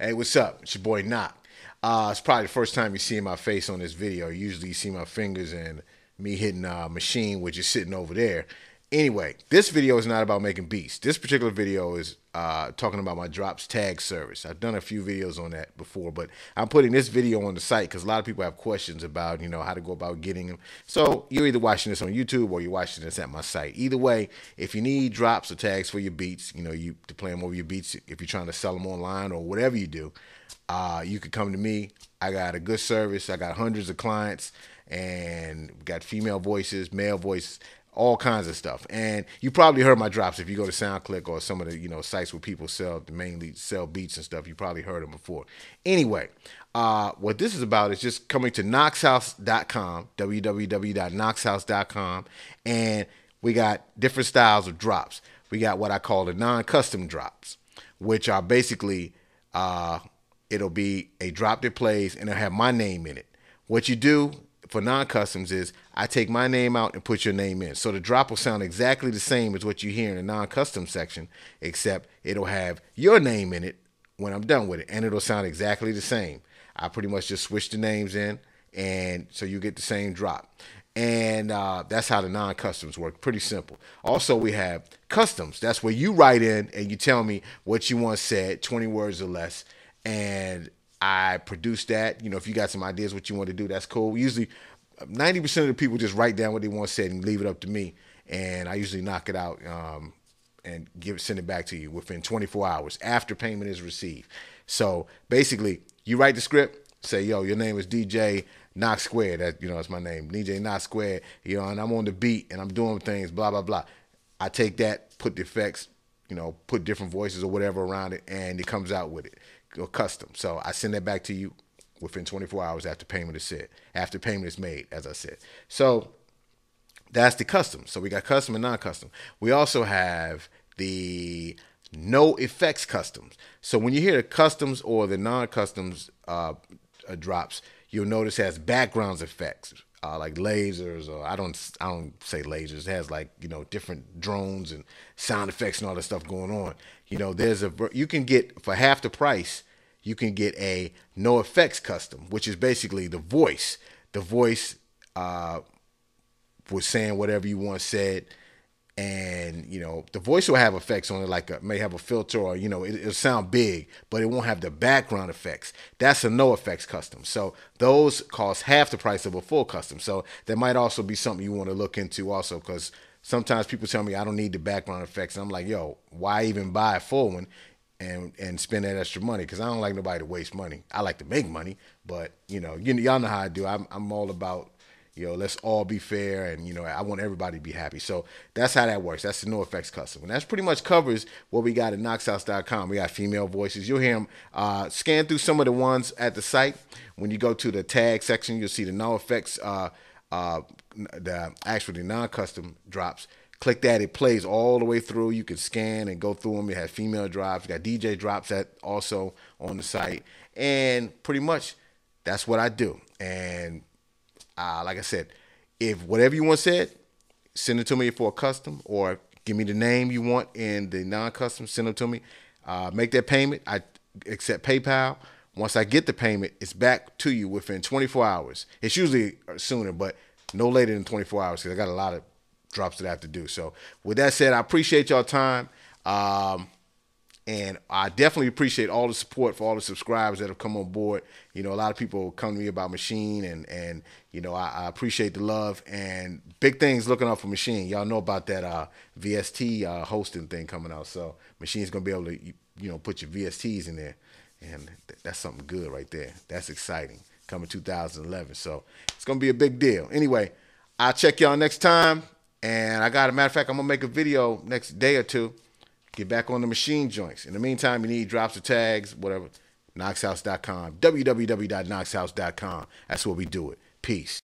Hey, what's up? It's your boy Knock. It's probably the first time you see my face on this video. Usually you see my fingers and me hitting a machine, which is sitting over there. Anyway, this video is not about making beats. This particular video is talking about my drops tag service. I've done a few videos on that before, but I'm putting this video on the site because a lot of people have questions about, how to go about getting them. So you're either watching this on YouTube or you're watching this at my site. Either way, if you need drops or tags for your beats, you to play them over your beats, if you're trying to sell them online or whatever you do, you could come to me. I got a good service. I got hundreds of clients and got female voices, male voices, all kinds of stuff. And you probably heard my drops if you go to SoundClick or some of the sites where people mainly sell beats and stuff. You probably heard them before. Anyway, what this is about is just coming to knockshouse.com, www.knockshouse.com, and we got different styles of drops. We got what I call the non-custom drops, which are basically it'll be a drop that plays and it'll have my name in it. What you do for non-customs is I take my name out and put your name in. So the drop will sound exactly the same as what you hear in the non-custom section, except it'll have your name in it when I'm done with it, and it'll sound exactly the same. I pretty much just switch the names in, and so you get the same drop. And that's how the non-customs work. Pretty simple. Also, we have customs. That's where you write in and you tell me what you want said, 20 words or less, and I produce that. If you got some ideas what you want to do, that's cool. Usually 90% of the people just write down what they want said and leave it up to me, and I usually knock it out and send it back to you within 24 hours after payment is received. So basically, you write the script, say, yo, your name is DJ KnockSquared. That's my name, DJ KnockSquared. And I'm on the beat and I'm doing things, blah blah blah. I take that, put the effects, put different voices or whatever around it, and it comes out with it. Go custom. So I send that back to you within 24 hours after payment is made, as I said. So that's the custom. So we got custom and non-custom. We also have the no effects customs. So when you hear the customs or the non-customs drops, you'll notice it has backgrounds effects. Like lasers, or I don't say lasers. It has different drones and sound effects and all that stuff going on. You can get for half the price. You can get a no effects custom, which is basically the voice. The voice was saying whatever you want said, and the voice will have effects on it, may have a filter, or it'll sound big, but it won't have the background effects. That's a no effects custom. So those cost half the price of a full custom. So that might also be something you want to look into also, because sometimes people tell me I don't need the background effects, and I'm like, yo, why even buy a full one and spend that extra money? Because I don't like nobody to waste money. I like to make money, but y'all know how I do. I'm all about let's all be fair, and I want everybody to be happy. So that's how that works. That's the no effects custom, and that's pretty much covers what we got at knockshouse.com. We got female voices. You'll hear them. Scan through some of the ones at the site. When you go to the tag section, you'll see the no effects, the non-custom drops. Click that, it plays all the way through. You can scan and go through them. It has female drops. You got DJ drops that also on the site, and pretty much that's what I do. And like I said, if whatever you want said, send it to me for a custom, or give me the name you want in the non-custom, send it to me. Make that payment. I accept PayPal. Once I get the payment, it's back to you within 24 hours. It's usually sooner, but no later than 24 hours, because I got a lot of drops that I have to do. So with that said, I appreciate y'all time. And I definitely appreciate all the support for all the subscribers that have come on board. A lot of people come to me about Machine, and I appreciate the love, and big things looking up for Machine. Y'all know about that VST hosting thing coming out. So Machine's going to be able to, put your VSTs in there, and that's something good right there. That's exciting. Coming 2011. So it's going to be a big deal. Anyway, I'll check y'all next time. And a matter of fact, I'm going to make a video next day or two. Get back on the Machine joints. In the meantime, you need drops or tags, whatever. knockshouse.com. www.knockshouse.com. That's where we do it. Peace.